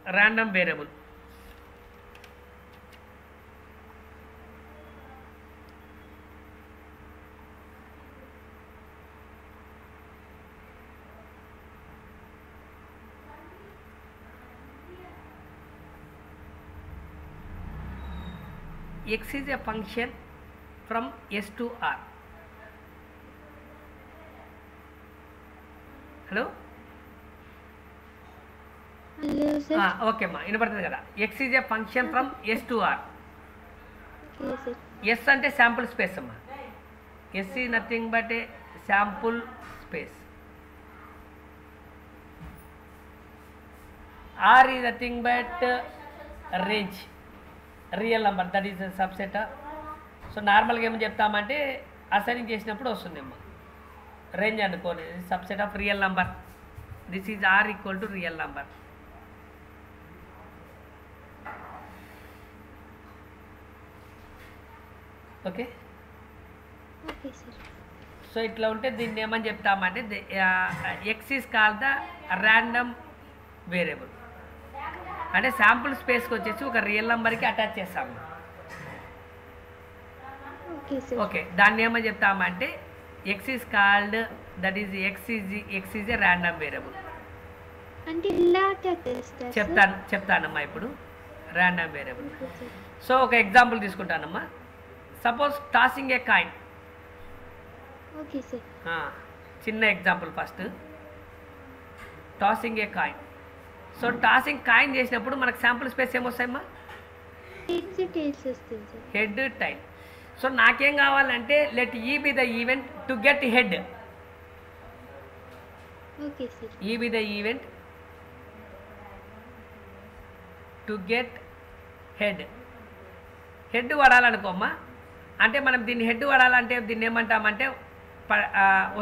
random variable. X is a function from S to R. Hello? Hello, sir. Okay, ma. Inapardutadi kada. X is a function from S to R. Okay, sir. S ante sample space amma. S is nothing but a sample space. R is nothing but range. Real number, that is a subset. So normal గా ఏం చెప్తామంటే assigning చేసినప్పుడు వస్తుందేమో range అనుకోని subset of real number. This is are equal to real number. Okay Okay, sir. So ఇట్లా ఉంటే దీన్ని ఏమని చెప్తామంటే X is call the random variable. అంటే శాంపుల్ స్పేస్కి వచ్చేసి ఒక రియల్ నెంబర్కి అటాచ్ చేస్తాము. Okay, sir. ఓకే దాన్ని ఏమని చెప్తామంటే X is called that is X is a random variable. అంటే ఇలా చేస్తా చెప్తానమ్మా ఇప్పుడు random variable. Okay, sir. So ఒక ఎగ్జాంపుల్ తీసుకుంటానమ్మా. Suppose tossing a coin. Okay, sir. చిన్న example first. Tossing a coin. So tossing coin చేసినప్పుడు మనకు శాంపుల్ స్పేస్ ఏమొస్తాయమ్మా? Heads tails వస్తుంది, sir. Head tail. సో నాకేం కావాలంటే let E be the event to get head. Okay, sir. E be the event to get head. Head పడాలనుకోమ్మా. అంటే మనం దీన్ని head పడాలంటే దీన్ని ఏమంటామంటే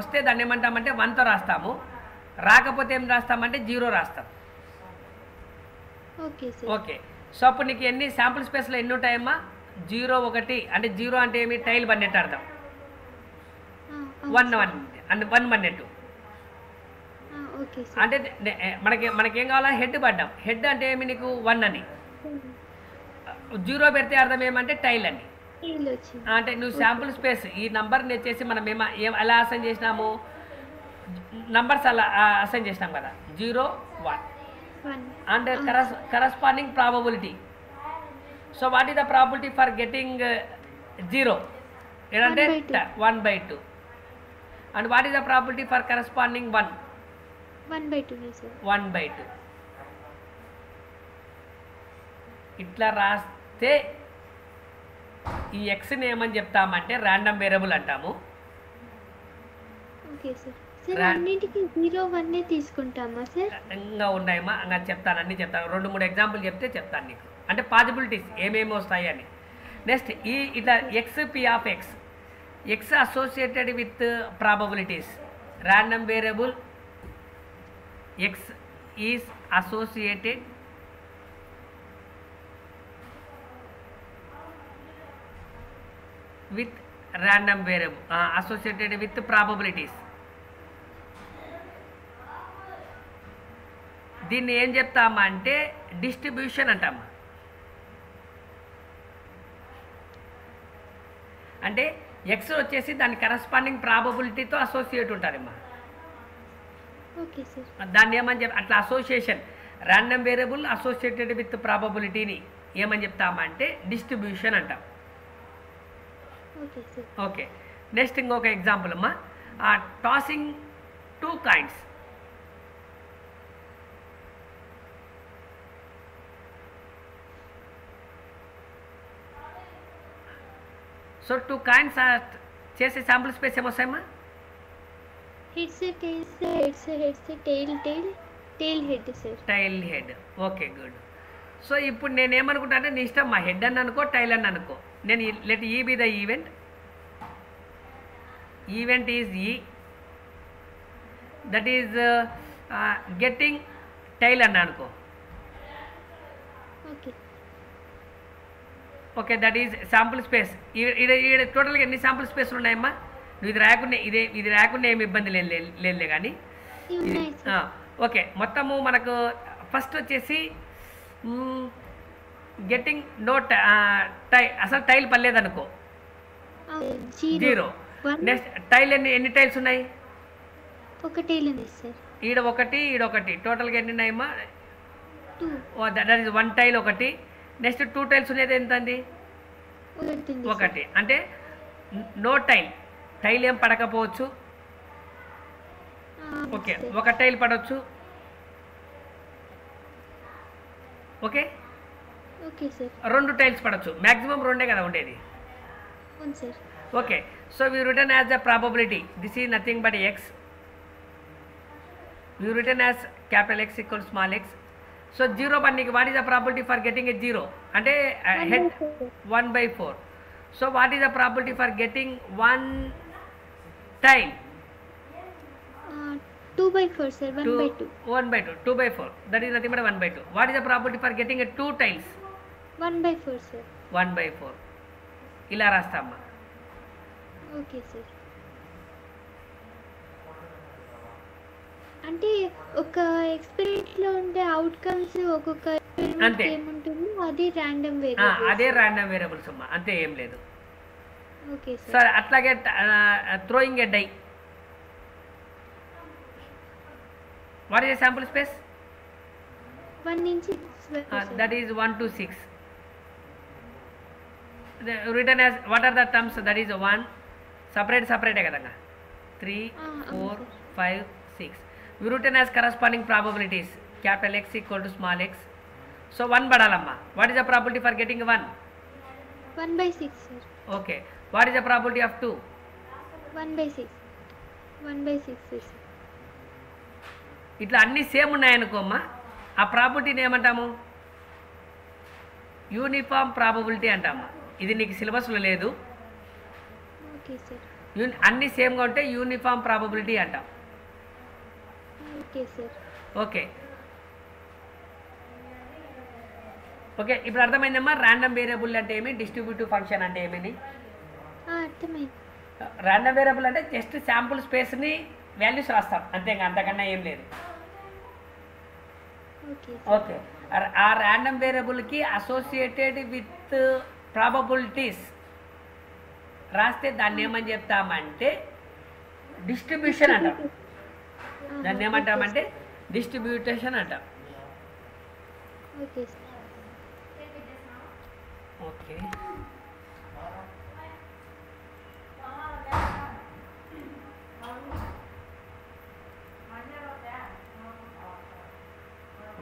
వస్తే దాన్ని ఏమంటామంటే 1తో రాస్తాము. రాకపోతే ఏం రాస్తామంటే 0 రాస్తాం. Okay, sir. ఓకే సో అప్పుడు నీకు ఎన్ని శాంపుల్ స్పేస్లో ఎన్ని ఉంటాయమ్మా? 0 1. అంటే 0 అంటే ఏమి? టైల్ పడినట్టు అర్థం. 1 అంటే 1 పడినట్టు. Okay, sir. అంటే మనకేం కావాలా? హెడ్ పడ్డాం. హెడ్ అంటే ఏమి నీకు? 1 అని. 0 పెడితే అర్థం ఏమంటే టైల్ అని. Tail వచ్చింది. అంటే నువ్వు శాంపుల్ స్పేస్ ఈ నంబర్ని వచ్చేసి మనం ఎలా అసైన్ చేసినాము? నంబర్స్ అలా అసైన్ చేసినాం కదా 0 1 1. And corresponding probability. So what is the probability for getting 0? ఏంటంటే 1/2. And what is the probability for corresponding 1? 1/2, sir. 1/2. ఇట్లా రాస్తే ఈ ఎక్స్ని ఏమని చెప్తామంటే ర్యాండమ్ వేరియబుల్ అంటాము. Okay, sir. సార్ అన్నిటికీ 0 1 తీసుకుంటామా సార్? ఇంకా ఉన్నాయమ్మా, ఇంకా చెప్తాను, అన్నీ చెప్తాను. 2-3 ఎగ్జాంపుల్ చెప్తే చెప్తాను నీకు. అంటే పాసిబిలిటీస్ ఏమేమి వస్తాయి అని. నెక్స్ట్ ఇట్లా X P of X. X associated with probabilities. Random variable X is associated with random variable associated with probabilities. దీన్ని ఏం చెప్తామంటే డిస్ట్రిబ్యూషన్ అంటాము. అంటే ఎక్స్ వచ్చేసి దాని కరస్పాండింగ్ ప్రాబబిలిటీతో అసోసియేట్ ఉంటారమ్మా. Okay sir. దాన్ని ఏమని అట్లా association random variable associated with ప్రాబబిలిటీని ఏమని చెప్తామంటే డిస్ట్రిబ్యూషన్ అంటాం. Okay sir. ఓకే నెక్స్ట్ ఇంకొక ఎగ్జాంపుల్ అమ్మా. Tossing 2 coins. సో 2 కాయిన్స్ చేసే శాంపుల్ స్పేస్ ఏమొస్తాయమ్మా? Heads tails heads heads tail tail tail head sir. Tail head. Okay good. So ఇప్పుడు నేను ఏమనుకుంటా అంటే నీ ఇష్టం, మా హెడ్ అని అనుకో టైల్ అని అనుకో. నేను let E be the event. Event is ఈ దట్ ఈజ్ గెట్టింగ్ టైల్ అని అనుకో. Okay okay that is sample space. ఈడ టోటల్గా ఎన్ని శాంపుల్ స్పేస్లు ఉన్నాయమ్మా? నువ్వు ఇది రాకుండా ఏమి ఇబ్బంది లేదులే కానీ. ఓకే మొత్తము మనకు ఫస్ట్ వచ్చేసి గెట్టింగ్ నో అసలు టైల్ పర్లేదనుకో, జీరో. వన్ నెక్స్ట్ టైల్ ఎన్ని టైల్స్ ఉన్నాయి? ఒక టైల్ ఉంది సార్. ఈడొకటి ఈడొకటి, టోటల్గా ఎన్ని ఉన్నాయమ్మా? 2 దట్ ఈజ్ 1 టైల్ ఒకటి. నెక్స్ట్ 2 టైల్స్ ఉన్నది ఎంత అండి? ఒకటి. అంటే నో టైల్ ఏం పడకపోవచ్చు. ఓకే, ఒక టైల్ పడవచ్చు. Okay, okay sir. 2 టైల్స్ పడవచ్చు. మ్యాక్సిమం 2 కదా ఉండేది. అవును sir. Okay, so we written as the probability, this is nothing but x, we written as capital X equals small x. So 0 పన్నీకి what is the probability for getting a 0 అంటే head 1/4. So what is the probability for getting 1 tile? 2/4 sir. 1/2. 1/2, 2/4, that is nothing but 1/2. What is the probability for getting a 2 tiles? 1/4 sir. 1/4. ఇలా రాస్తామా? Okay sir. అంటే ఒక ఎక్స్పెరిమెంట్లో ఉండే outcomes ఒక్కొక్క అంతే. ఏముంటుందో అది random అదే ర్యాండమ్ వేరియబుల్స్ అమ్మా, అంతే, ఏం లేదు. Okay sir. సార్ అట్లాగే throwing a die, what is sample space? 1 నుంచి that is 1 to 6. Return as what are the terms? That is 1 సపరేటే కదంగా, 3 4 5 6. We return as corresponding probabilities, capital X equal to small x. So 1 పడాలమ్మా. What is the probability for getting 1? 1/6 sir. Okay, what is the probability of 2? 1/6. 1/6 sir. ఇట్లా అన్నీ same ఉన్నాయనుకోమ్మా, ఆ ప్రాబిలిటీని ఏమంటాము? Uniform probability అంటాము. ఇది నీకు సిలబస్లో లేదు. Okay sir. అన్నీ సేమ్గా ఉంటే యూనిఫామ్ ప్రాబబిలిటీ అంటాం. Okay sir. ఓకే ఓకే, ఇప్పుడు అర్థమైందమ్మా ర్యాండమ్ వేరియబుల్ అంటే ఏమి, డిస్ట్రిబ్యూటివ్ ఫంక్షన్ అంటే ఏమని? అర్థమైంది. ర్యాండమ్ వేరియబుల్ అంటే జస్ట్ శాంపుల్ స్పేస్ని వాల్యూస్ రాస్తాం అంతే, అంతకన్నా ఏం లేదు. ఓకే ఓకే, ఆ ర్యాండమ్ వేరియబుల్కి అసోసియేటెడ్ విత్ ప్రాబబిలిటీస్ రాస్తే దాన్ని ఏమని చెప్తామంటే డిస్ట్రిబ్యూషన్ అంటాం. దాన్ని ఏమంటామంటే డిస్ట్రిబ్యూటేషన్ అంటాం. Okay sir. ఓకే,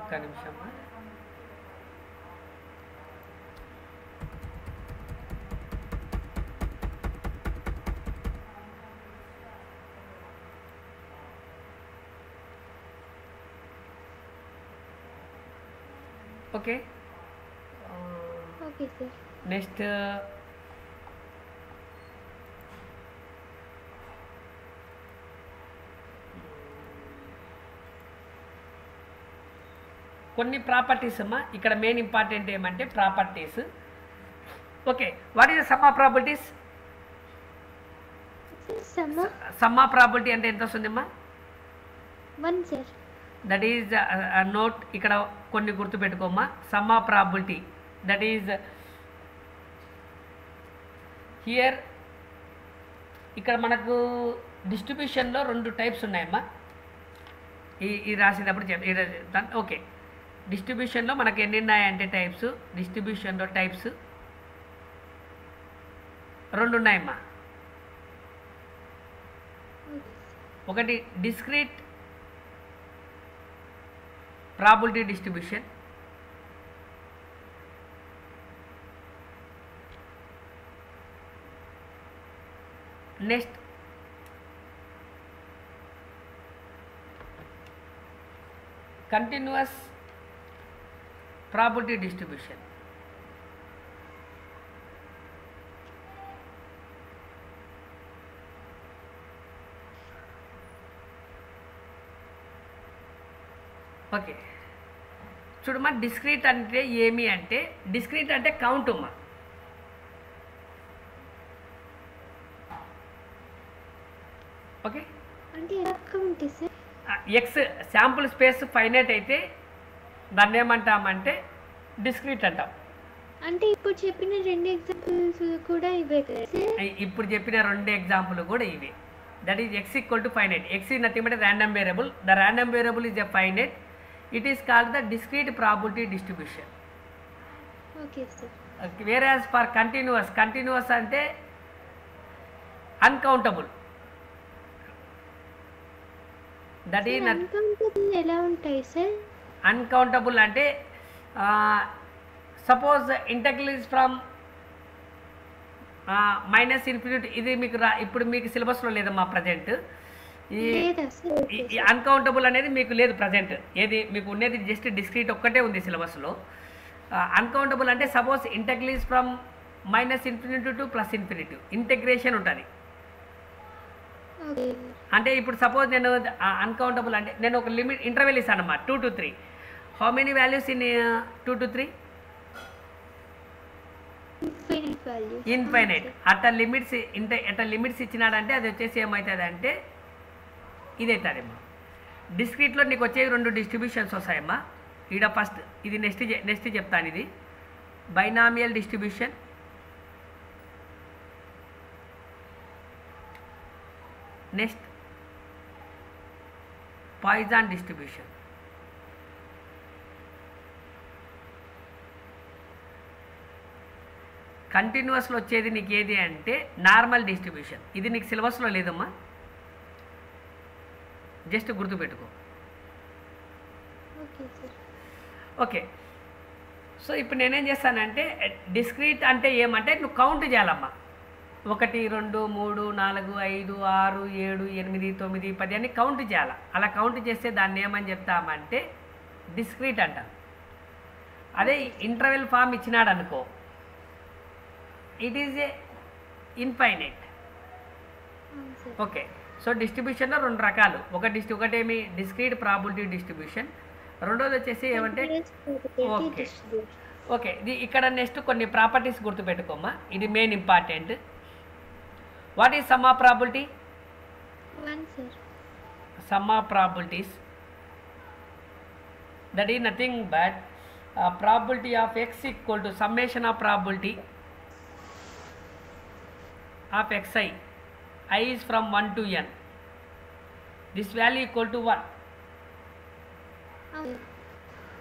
ఒక్క నిమిషం. Okay okay sir. నెక్స్ట్ కొన్ని ప్రాపర్టీస్ అమ్మా. ఇక్కడ మెయిన్ ఇంపార్టెంట్ ఏమంటే properties. Okay, what is the sum of probabilities? Some of probability అంటే ఎంత వస్తుందమ్మా? 1 సార్. దట్ ఈజ్ నోట్, ఇక్కడ కొన్ని గుర్తుపెట్టుకోమ్మా. Sum of probability that is here. ఇక్కడ మనకు డిస్ట్రిబ్యూషన్లో 2 టైప్స్ ఉన్నాయమ్మా. ఈ రాసేటప్పుడు ఓకే, డిస్ట్రిబ్యూషన్లో మనకు ఎన్ని ఉన్నాయంటే టైప్స్, డిస్ట్రిబ్యూషన్లో టైప్స్ 2 ఉన్నాయమ్మా. ఒకటి discrete probability distribution, next continuous probability distribution. Okay, చూడమ్మా, డిస్క్రీట్ అంటే ఏమి అంటే, డిస్క్రీట్ అంటే కౌంట్ అమ్మా. ఓకే, అంటే ఎలా count sir? X sample space finite అయితే దాన్ని ఏమంటామంటే డిస్క్రీట్ అంటాం. అంటే ఇప్పుడు చెప్పిన 2 ఎగ్జాంపుల్స్ కూడా ఇవే కదా సార్? ఇప్పుడు చెప్పిన 2 ఎగ్జాంపుల్ కూడా ఇవి. That is x equal to finite. x is nothing but random variable. The random variable is a finite. It is called the discrete probability distribution. Okay sir. Whereas for continuous అంటే uncountable. That is uncountable ఎలా ఉంటాయి sir? Uncountable అంటే suppose integral is from minus infinity. ఇది మీకు ఇప్పుడు మీకు సిలబస్లో లేదమ్మా ప్రజెంట్. ఈ అన్కౌంటబుల్ అనేది మీకు లేదు ప్రజెంట్. ఏది మీకు ఉన్నది జస్ట్ డిస్క్రీట్ ఒక్కటే ఉంది సిలబస్లో. అన్కౌంటబుల్ అంటే suppose integral is from minus infinity to plus infinity integration ఉంటుంది. అంటే ఇప్పుడు సపోజ్ నేను అన్కౌంటబుల్ అంటే నేను ఒక లిమిట్ ఇంటర్వెల్ ఇస్తాను అన్నమాట 2 to 3. How many values in 2 to 3? Infinite. అట్ట లిమిట్స్ ఇచ్చినాడంటే అది వచ్చేసి ఏమవుతుంది అంటే ఇది అవుతుందమ్మా. డిస్క్రీట్లో నీకు వచ్చేవి 2 డిస్ట్రిబ్యూషన్స్ వస్తాయమ్మా. ఈడ ఫస్ట్ ఇది నెక్స్ట్ చెప్తాను. ఇది binomial distribution, next Poisson distribution. కంటిన్యూస్లో వచ్చేది నీకు ఏది అంటే నార్మల్ డిస్ట్రిబ్యూషన్. ఇది నీకు సిలబస్లో లేదమ్మా, జస్ట్ గుర్తుపెట్టుకో. ఓకే. సో ఇప్పుడు నేనేం చేస్తానంటే డిస్క్రీట్ అంటే ఏమంటే నువ్వు కౌంట్ చేయాలమ్మా. 1 2 3 4 5 6 7 8 9 10 అని కౌంట్ చేయాలి. అలా కౌంట్ చేస్తే దాన్ని ఏమని చెప్తామంటే డిస్క్రీట్ అంట. అదే ఇంటర్వెల్ ఫామ్ ఇచ్చినాడు అనుకో, it is a infinite. Okay. So డిస్ట్రిబ్యూషన్లో 2 రకాలు. ఒకటేమి డిస్క్రీట్ ప్రాబిలిటీ డిస్ట్రిబ్యూషన్, రెండోది వచ్చేసి ఏమంటే ఓకే ఓకే ఇక్కడ నెక్స్ట్ కొన్ని ప్రాపర్టీస్ గుర్తుపెట్టుకోమ్మా. ఇది main important. What is sum of probability? Sum of probabilities that is nothing but probability of x equal to summation of probability of xi. I is from 1 to n. This value equal to 1.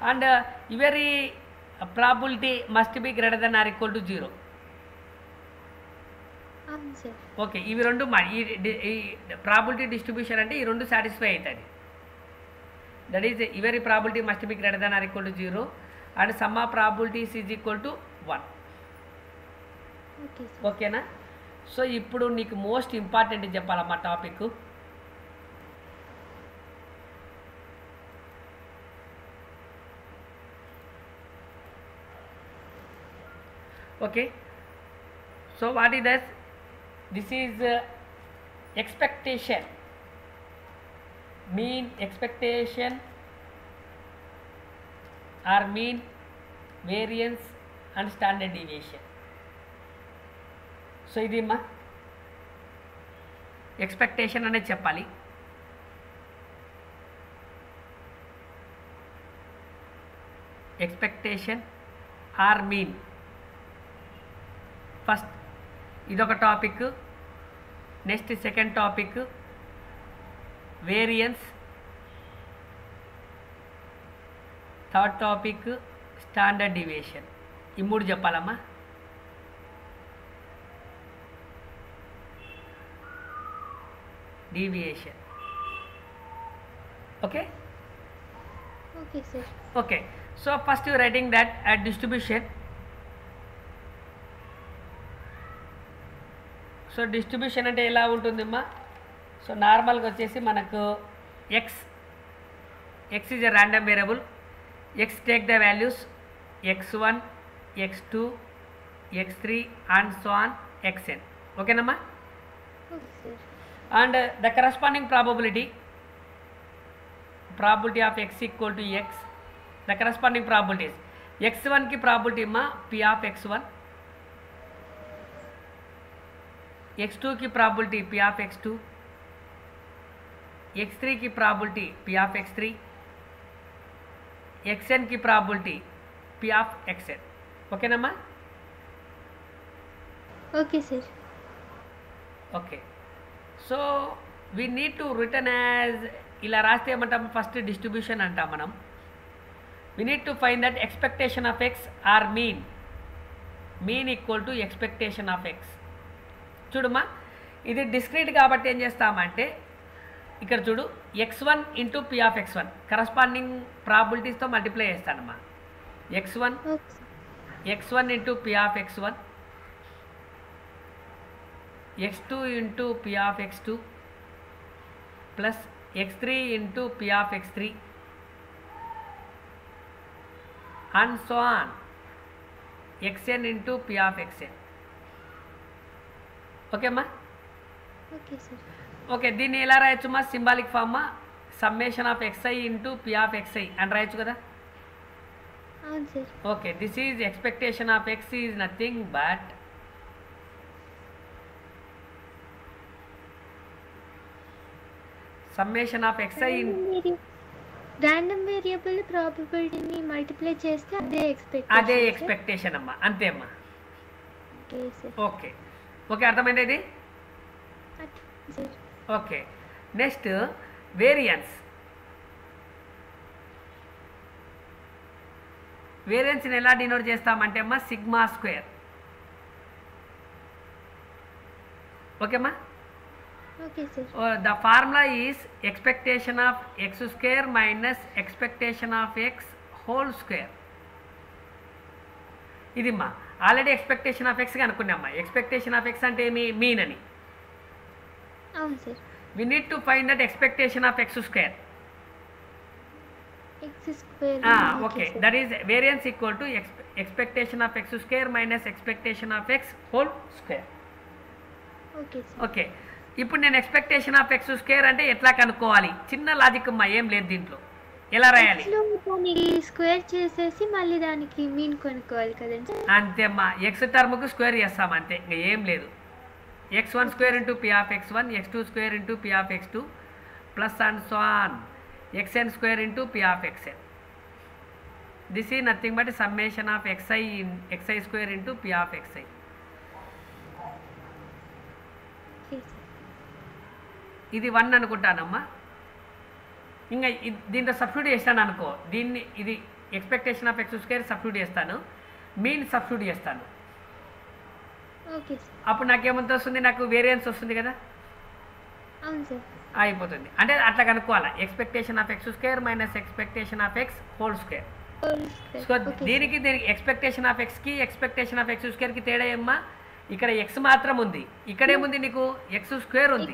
And every probability must be greater than or equal to 0. Okay. ఇవి 2 ఈ probability distribution అంటే ఈ 2 satisfy అవుతుంది. That is every probability must be greater than or equal to 0 and sum of probabilities is equal to 1. ఓకేనా? So ఇప్పుడు నీకు most important చెప్పాలమ్మా topic. Okay. So what is that? This is expectation, mean expectation or mean variance and standard deviation. So ఇది అమ్మా expectation అనేది చెప్పాలి. Expectation or mean. First ఇదొక topic. Next second topic variance. Third topic standard deviation. ఈ 3 చెప్పాలమ్మా. deviation. Okay? Okay, sir. Okay. So first you writing that at distribution. So distribution అంటే ఎలా ఉంటుందమ్మా? సో నార్మల్గా వచ్చేసి మనకు X is a random variable. X take the values x1, x2, x3 and so on xn. ఓకేనమ్మా? And the corresponding probability of x equal to x, the corresponding probabilities. x1 की probability ma p of x1, x2 की probability p of x2, x3 की probability p of x3, xn की probability P of xn. ఓకేనమ్మా? Okay sir. Okay. So we need to return as, ఇలా రాస్తే ఏమంటాం, first distribution అంటాం మనం. We need to find that expectation of x or mean equal to expectation of x. చూడమ్మా, ఇది discrete కాబట్టి ఏం చేస్తామంటే ఇక్కడ చూడు, x1 into p of x1 corresponding ప్రాబిలిటీస్తో మల్టిప్లై చేస్తానమ్మా. x1 into p of x1, x2 into p of x2 plus x3 into p of x3 and so on xn into p of xn. ఓకేమ్మా? Okay sir. Okay, దీన్ని ఎలా రాయొచ్చుమా? Symbolic ఫార్మా summation of xi into p of xi అని రాయొచ్చు కదా. అవును sir. Okay, this is expectation of x is nothing but summation of xi in random variable ప్రాబబిలిటీని మల్టిప్లై చేస్తే అదే ఎక్స్పెక్టేషన్ అమ్మా. అంతే అమ్మా. Okay sir. ఓకే ఓకే, అర్థమైంది ఇది? సార్. Okay, next variance. వేరియన్స్ని ఎలా డినోట్ చేస్తామంటే అమ్మా సిగ్మా స్క్వేర్. ఓకేమ్మా? Okay sir. The formula is expectation of x square minus expectation of x whole square. ఇది మా ఆల్రెడీ ఎక్స్పెక్టేషన్ ఆఫ్ ఎక్స్గా అనుకున్నామ్మా. ఎక్స్పెక్టేషన్ ఆఫ్ ఎక్స్ అంటే ఏమి? మీన్ అని. అవును sir. We need to find that expectation of x square. X square. Okay, that is variance equal to expectation of x square minus expectation of x whole square. Okay sir. Okay, ఇప్పుడు నేను expectation of x square అంటే ఎట్లా కనుక్కోవాలి? చిన్న logic అమ్మా, ఏం లేదు దీంట్లో. ఎలా రాయాలి? స్క్వేర్ చేసేసి మళ్ళీ దానికి మీన్ కొనుక్కోవాలి కదండి. అంతే అమ్మా, ఎక్స్ టర్మ్కు స్క్వేర్ చేస్తాం అంతే, ఇంకా ఏం లేదు. x1 square into p of x1, x2 square into p of x2 plus and so on xn square into p of xn. This is nothing but summation of xi square into p of xi. ఇది 1 అనుకుంటానమ్మా. ఇంకా దీంట్లో substitute చేస్తాను అనుకో, దీన్ని ఇది expectation of x square substitute చేస్తాను, mean substitute చేస్తాను. Okay sir. అప్పుడు నాకేమంత వస్తుంది? నాకు వేరియన్స్ వస్తుంది కదా. అవును సార్. అయిపోతుంది. అంటే అట్లా కనుక్కోవాలి, expectation of x square minus expectation of x whole square. So దీనికి ఎక్స్పెక్టేషన్ ఆఫ్ ఎక్స్కి ఎక్స్పెక్టేషన్ ఆఫ్ ఎక్స్ స్క్వేర్కి తేడా ఏమ్మా? ఇక్కడ ఎక్స్ మాత్రం ఉంది, ఇక్కడేముంది నీకు? ఎక్స్ స్క్వేర్ ఉంది.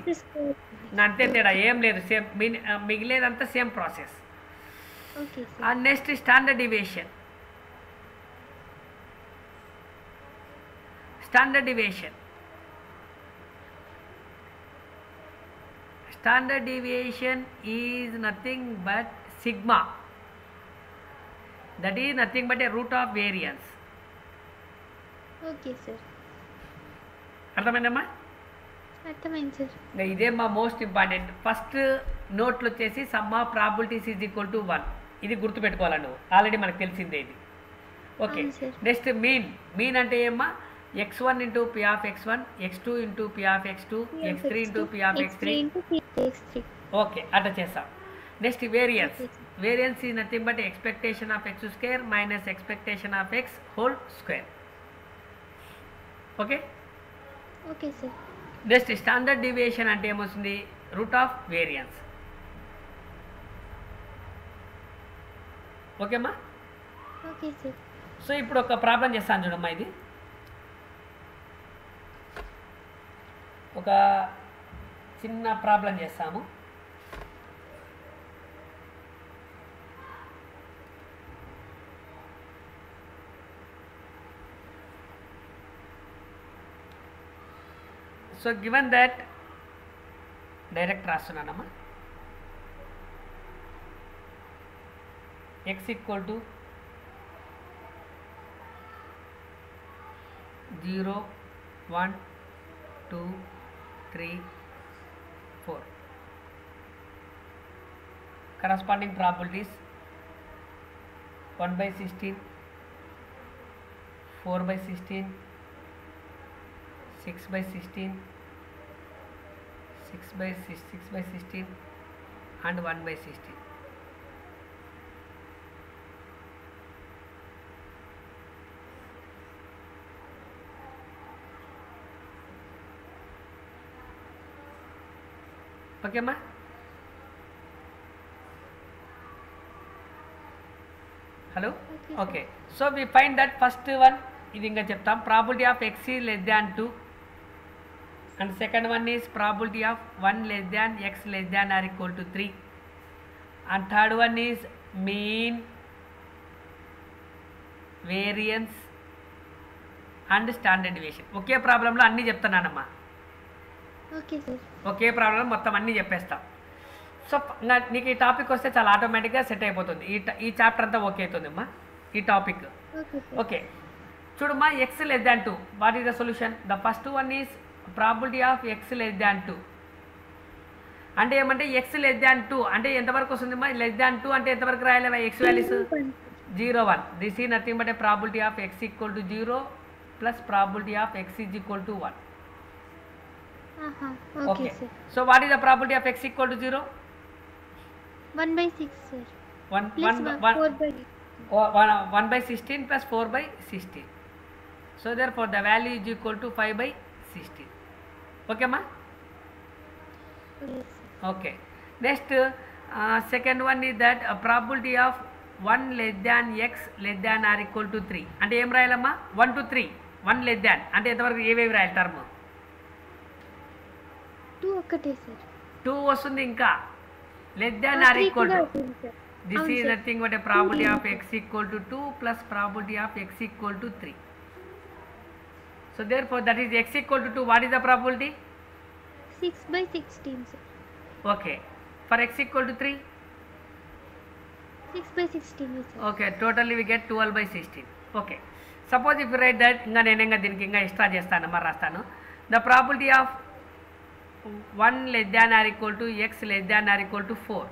అంతే తేడా, ఏం లేదు. సేమ్ మిగిలేదంతా same process. Next standard deviation. Standard deviation standard deviation is nothing but sigma. That is nothing but a root of variance. Okay sir. అర్థమైందమ్మా? అర్థమైంది సార్. ఇదే మా మోస్ట్ ఇంపార్టెంట్. ఫస్ట్ నోట్లో వచ్చేసి some of probabilities is equal to 1. ఇది గుర్తుపెట్టుకోవాలి నువ్వు, already మనకు తెలిసిందే ఇది. ఓకే, నెక్స్ట్ మీన్ అంటే ఏమ్మా? x1 into p of x1, x2 into p of x2, x3 into p of x3. Okay, అట్లా చేస్తాం. Next variance is nothing but expectation of x square minus expectation of x whole square. Okay okay sir. Next standard deviation అంటే ఏమొస్తుంది? Root of variance. ఓకేమ్మా? Okay sir. So ఇప్పుడు ఒక problem చేస్తాను చూడమ్మా. ఇది ఒక చిన్న ప్రాబ్లం చేస్తాము. సో గివెన్ దట్, డైరెక్ట్ రాస్తున్నానమ్మా. x equal to 0, 1, 2, 3, 4. Corresponding probabilities 1/16, 4 by 16, 6 by 16, 6 by 16 and 1 by 16. Okay ma? Hello? Okay, Okay. So we find that first one ఇది ఇంకా చెప్తాం, probability of x is less than 2 and second one is probability of 1 less than x less than or equal to 3 and third one is mean, variance and standard deviation. ఒకే ప్రాబ్లంలో అన్నీ చెప్తున్నానమ్మా, okay sir. ఒకే problem మొత్తం అన్నీ చెప్పేస్తాం. So ఇంకా నీకు ఈ topic వస్తే చాలా ఆటోమేటిక్గా సెట్ అయిపోతుంది, ఈ చాప్టర్ అంతా ఓకే అవుతుందమ్మా ఈ టాపిక్. Okay sir. ఓకే చూడమ్మా, X less than 2, what is the solution? The first one is probability of X less than 2 అంటే ఏమంటే ఎక్స్ లెస్ దాన్ 2 అంటే ఎంతవరకు వస్తుందమ్మా? లెస్ దాన్ 2 అంటే ఎంతవరకు రాయాలి X values? 0 1. This is nothing but A probability of x equal to 0 plus probability of X is equal to 1. Okay sir. So what is the probability of x equal to 0? 1/6 sir. 1 by 16 plus 4 by 16. So therefore the value is equal to 5 by 16. Okay ma? Okay. Next second one is that probability of 1 less than x less than or equal to 3 అంటే ఏం రాయాలమ్మా? 1 to 3, 1 less than అంటే ఎంతవరకు ఏవేవి రాయాలి term? 2 ఒక్కటే sir. 2 వస్తుంది, ఇంకా less than or equal to. This is nothing but a probability of x equal to 2 plus probability of x equal to 3. So therefore that is x equal to 2. What is the probability? 6/16 sir. Okay. For x equal to 3? 6/16 sir. Okay. Totally we get 12/16. Okay. Suppose if you write that, inga nenenga diniki inga extra chestanu mar rastanu. The probability of 1 less than or equal to x less than or equal to 4.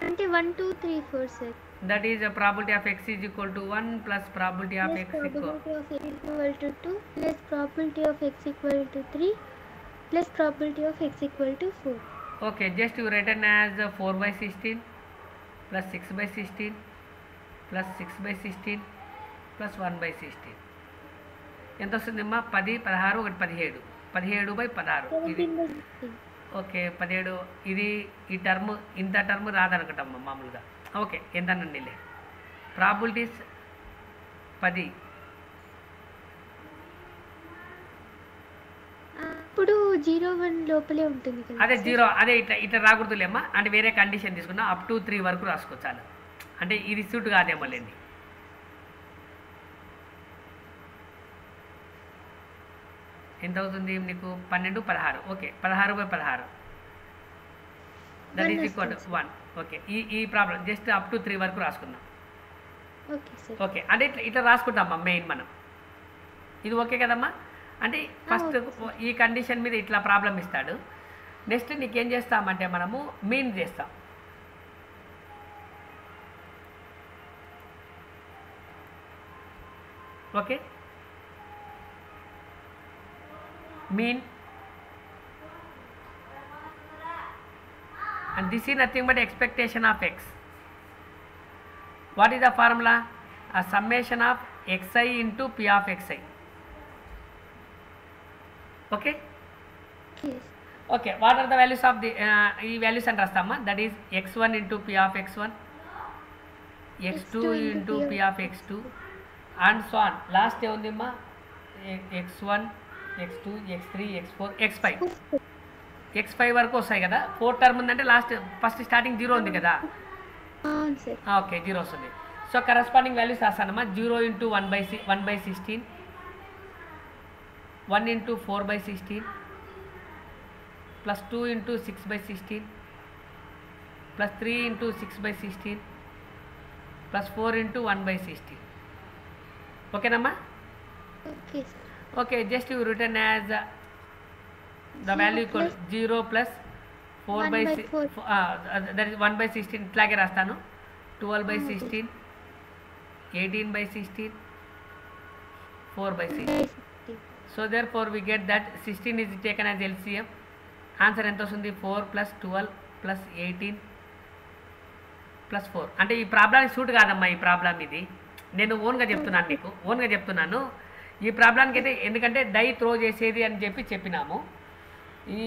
అంటే 1 2 3 4 sir. That is a probability of x is equal to 1 plus probability of x equal probability of x equal to 2 plus probability of x equal to 3 plus probability of x equal to 4. Okay, just you written as 4 by 16 plus 6 by 16 plus 6 by 16 plus 1 by 16. ఎంత వస్తుందమ్మా? 10 16 1 17 17 by 16 ఇది. 17/16. Okay 17 ఇది ఈ term ఇంత term రాదనుకుంటామ్మా మామూలుగా. Okay ఎంతనండిలే probabilities 10. ఇప్పుడు 0 1 లోపలే ఉంటుంది కదా. అదే 0 అదే ఇట్లా ఇట్లా రాకూడదులేమ్మా, అంటే వేరే కండిషన్ తీసుకున్నా అప్ టు 3 వరకు రాసుకోవచ్చు చాలు. అంటే ఇది సూట్ కాదేమో లేండి. ఎంత అవుతుంది నీకు? 12 16. Okay 16/16 that is equal to 1. Okay ఈ ప్రాబ్లం జస్ట్ అప్ టు 3 వరకు రాసుకుందాం. Okay sir. ఓకే అంటే ఇట్లా ఇట్లా రాసుకుంటామమ్మా మెయిన్ మనం. ఇది ఓకే కదమ్మా? అంటే ఫస్ట్ ఈ కండిషన్ మీద ఇట్లా ప్రాబ్లం ఇస్తాడు. నెక్స్ట్ నీకేం చేస్తామంటే మనము మీన్ చేస్తాం. Okay mean, and this is nothing but expectation of x. What is the formula? A summation of xi into p of xi. Okay? Yes. Okay, what are the values of the values and rastama? That is x1 into p of x1, x2 into p of x2 and so on. Last undimma x1 x2 x3 x4 x5 x5 వరకు వస్తాయి కదా. 4 term ఉందంటే last first starting 0 ఉంది కదా. అవును sir. Okay 0 వస్తుంది. So corresponding values రాస్తానమ్మా. 0 into 1/16, 1 into 4/16 plus 2 into 6/16 plus 3 into 6/16 plus 4 into 1/16. ఓకేనమ్మా? Okay sir. Okay, just you written as the value equal 0 plus 4 by 4. That is 1/16 ఇట్లాగే రాస్తాను. 12/16 18/16, 4/16. 60. So therefore we get that 16 is taken as LCM. Answer ఎంత వస్తుంది? 4 + 12 + 18 + 4. అంటే ఈ ప్రాబ్లానికి suit కాదమ్మా ఈ problem. ఇది నేను ఓన్గా చెప్తున్నాను, నీకు ఓన్గా చెప్తున్నాను. ఈ ప్రాబ్లానికి అయితే ఎందుకంటే డై త్రో చేసేది అని చెప్పినాము. ఈ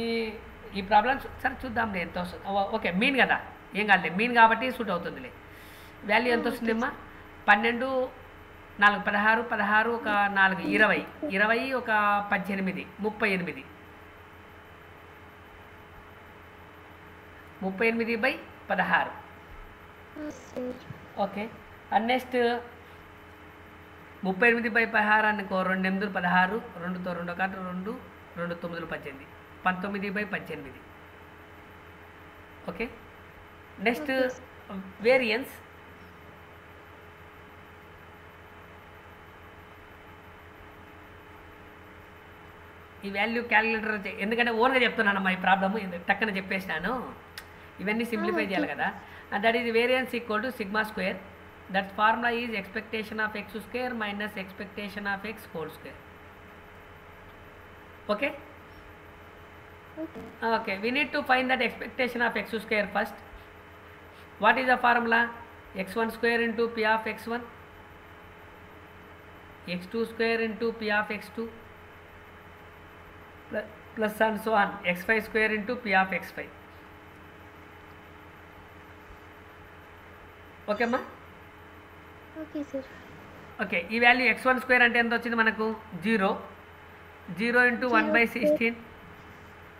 ఈ ప్రాబ్లం సరే చూద్దాంలే ఎంత వస్తుంది. ఓకే మీన్ కదా, ఏం కాదులే, మీన్ కాబట్టి సూట్ అవుతుందిలే. వాల్యూ ఎంత వస్తుందమ్మా? 12 4 16 16 ఒక 4 20 20 ఒక 18 38 38/16. ఓకే అండ్ నెక్స్ట్ 38/16 అనుకో. 2 8 16, 2తో 2 1 2 2 9 18 19/18. Okay next variance. ఈ వాల్యూ క్యాలిక్యులేటర్ ఎందుకంటే ఓన్గా చెప్తున్నానమ్మా ఈ ప్రాబ్లమ్ టక్కన చెప్పేసినాను. ఇవన్నీ సింప్లిఫై చేయాలి కదా. That is variance equal to sigma square. That formula is expectation of x square minus expectation of x whole square. Okay okay we need to find that expectation of x square first. What is the formula? x1 square into p of x1, x2 square into p of x2 plus and so on, x5 square into p of x5. Okay అమ్మా? Okay sir. Okay ఈ value x1 square అంటే ఎంత వచ్చింది మనకు? 0 into 1/16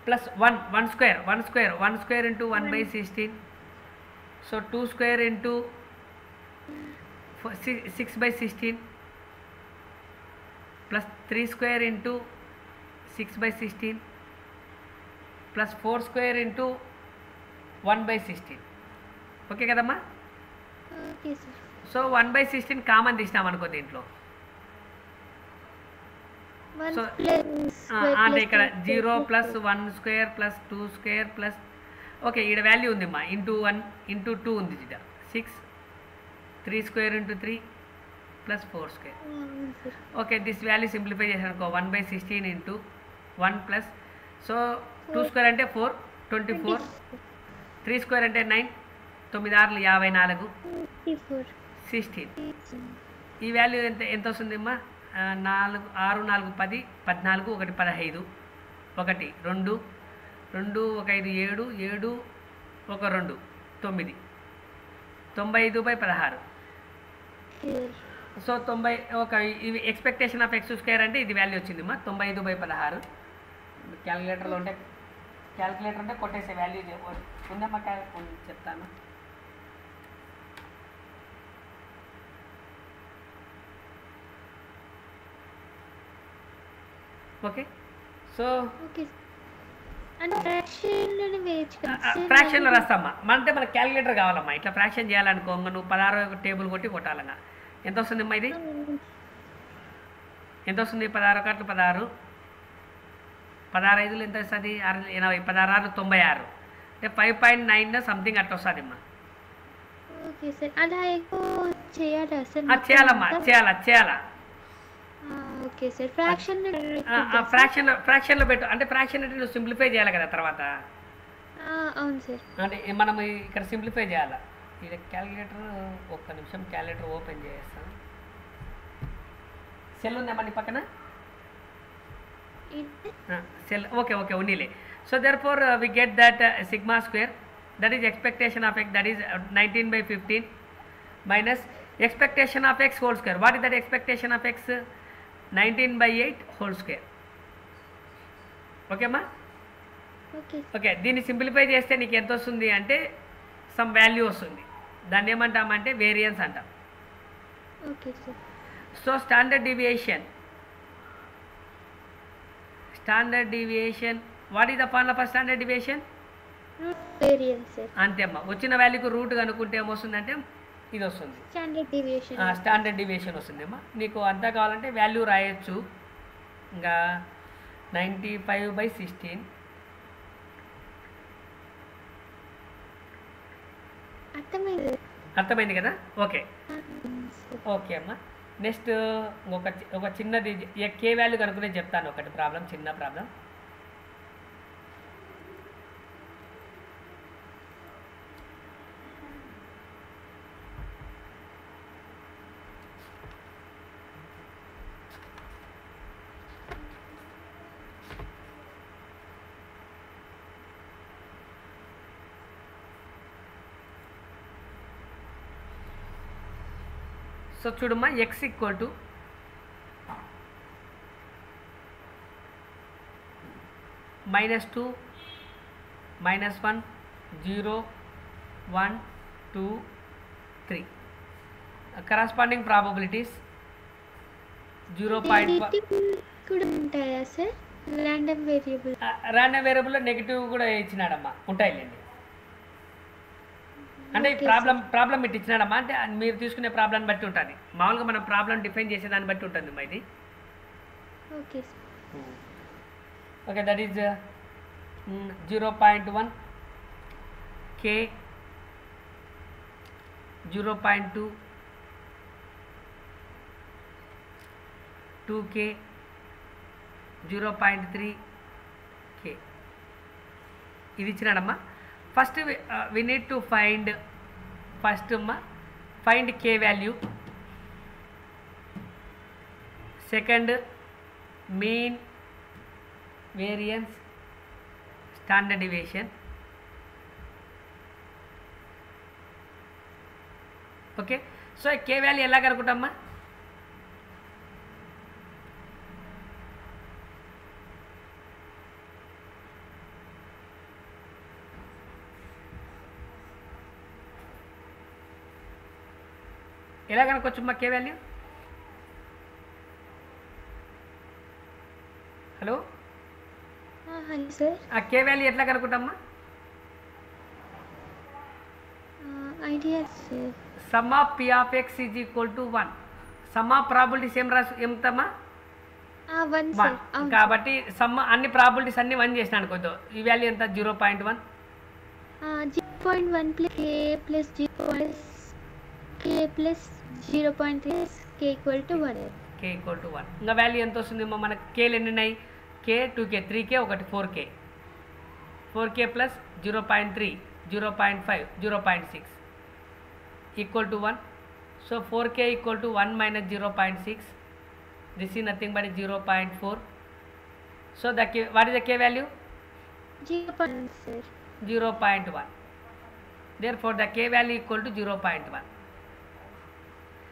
plus 1 square into 1/16. So 2 square into 6/16 plus 3 square into 6/16 plus 4 square into 1/16. Okay కదమ్మా? Okay sir. So 1/16 common తీసినాం అనుకో దీంట్లో. సో అంటే ఇక్కడ 0 + 1 square plus 2 square plus okay ఈడ వాల్యూ ఉందిమ్మా ఇంటూ 1 ఇంటూ 2 ఉంది ఇట 6 3 square into 3 plus 4 square. Okay this value simplify చేసాను అనుకో 1/16 ఇంటూ 1 ప్లస్ సో 2 స్క్వేర్ అంటే 4 24 3 స్క్వేర్ అంటే 9 9 6 54 16. ఈ వాల్యూ ఎంత వస్తుందమ్మా? 4 6 4 10 14 1 15 1 2 2 1 5 7 7 1 2 9 95/16. సో 90 ఒక ఇవి ఎక్స్పెక్టేషన్ ఆఫ్ ఎక్స్ స్క్వేర్ అంటే ఇది వాల్యూ వచ్చిందమ్మా 95/16. క్యాలిక్యులేటర్లో ఉంటే కొట్టేసే వాల్యూ ఉందమ్మా చెప్తాను. ఓకే సో ఫ్రాక్షన్లో రాస్తామ్మా. అంటే మనకు క్యాలిక్యులేటర్ కావాలమ్మా. ఇట్లా ఫ్రాక్షన్ చేయాలనుకో నువ్వు 16 టేబుల్ కొట్టి కొట్టాలన్నా. ఎంత వస్తుందమ్మా ఇది? ఎంత వస్తుంది? 16 1 16 16 5 ఎంత వస్తుంది? 80 16 6 96 అంటే 5.9 సంథింగ్ అట్లా వస్తుంది అమ్మా. చేయాలమ్మా చేయాలా. Okay sir. ఫ్రాక్షన్లో పెట్టు. అంటే ఫ్రాక్షన్ అంటే నువ్వు సింప్లిఫై చేయాలి కదా తర్వాత. అవును సార్. అంటే మనం ఇక్కడ సింప్లిఫై చేయాలి. ఇది క్యాలిక్యులేటర్ ఒక్క నిమిషం క్యాలిక్యులేటర్ ఓపెన్ చేస్తాను. సెల్ ఉందేమా నీ పక్కన? సెల్ ఓకే ఉన్నీలే. So therefore we get that sigma square that is expectation of x that is 19/15 minus expectation of x whole square. What is that expectation of x? 19/8 whole square. Okay అమ్మా? Okay దీన్ని simplify చేస్తే నీకు ఎంత వస్తుంది అంటే some value వస్తుంది. దాన్ని ఏమంటామంటే వేరియన్స్ అంటాం. So standard deviation what is the formula for standard deviation? అంతే అమ్మా. వచ్చిన వాల్యూకి రూట్ కనుక్కుంటే ఏమొస్తుందంటే ఇది వస్తుంది, స్టాండర్డ్ డీవియేషన్ వస్తుంది అమ్మా. నీకు అంతా కావాలంటే వాల్యూ రాయొచ్చు. ఇంకా 95/16 అర్థమైంది. అర్థమైంది కదా? Okay sir. ఓకే అమ్మా. నెక్స్ట్ ఒక చిన్నది కే వాల్యూ కనుక్కునే చెప్తాను, ఒకటి ప్రాబ్లం, చిన్న ప్రాబ్లం. సో చూడమ్మా, x equal to -2 -1 0 1 2 3 corresponding probabilities 0.1. Variable కూడా ఉంటాయా సార్? Random variable. ర్యాండమ్ వేరియబుల్లో నెగిటివ్ కూడా ఇచ్చినాడమ్మా, ఉంటాయిలేండి. అంటే ఈ Okay, ప్రాబ్లం ఇటు ఇచ్చినాడమ్మా, అంటే మీరు తీసుకునే ప్రాబ్లం బట్టి ఉంటుంది. మామూలుగా మనం ప్రాబ్లం డిఫైన్ చేసే దాన్ని బట్టి ఉంటుంది మా ఇది. Okay sir. Okay, that is 0.1 k 0.2 2k 0.3 k ఇది ఇచ్చినాడమ్మా. First we need to find find k value. Second mean variance standard deviation. Okay, so k value ఎలా కనుక్కుంటామా? ఎలా కనుక్కోవచ్చమ్మా k value? Hello, hello sir. ఆ k వాల్యూ ఎట్లా కనుక్కుంటామా? Idea sir. Sum of p of x is equal to 1. Sum of probabilities ఏం ఎంతమ్మా? 1 1. Sir. అవును. కాబట్టి అన్ని ప్రాబిలిటీస్ అన్ని 1 చేసినా అనుకోద్దు. ఈ వాల్యూ ఎంత? 0.1. 0.1 plus k plus 0.3 k equal to 1. k equal to 1. ఇంకా వాల్యూ ఎంత వస్తుందేమో మనకి? కేలు ఎన్ని ఉన్నాయి? k 2k 3k ఒకటి 4k 4k plus 0.3 0.5 0.6 equal to 1. So 4k equal to 1 minus 0.6. This is nothing but 0.4. So what is the k value? 0.1 sir. 0.1. therefore the k value equal to 0.1.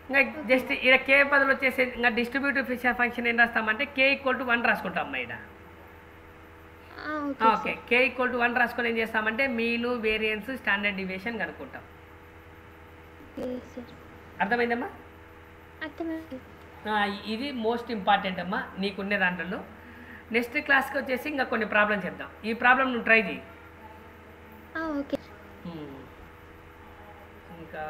ఇంకా just ఇక్కడ k బదులు వచ్చేసి ఇంకా distributive function ఏం రాస్తామంటే k equal to 1 రాసుకుంటాం అమ్మా ఇక్కడ. Okay, k equal to 1 రాసుకొని ఏం చేస్తామంటే మీను వేరియన్స్ స్టాండర్డ్ డివియేషన్ కనుక్కుంటాం. అర్థమైందమ్మా? అర్థమైంది. ఇది మోస్ట్ ఇంపార్టెంట్ అమ్మా నీకున్నే దాంట్లో. నెక్స్ట్ క్లాస్కి వచ్చేసి ఇంకా కొన్ని ప్రాబ్లమ్ చేద్దాం. ఈ ప్రాబ్లం నువ్వు ట్రై చేయి. ఓకే. ఇంకా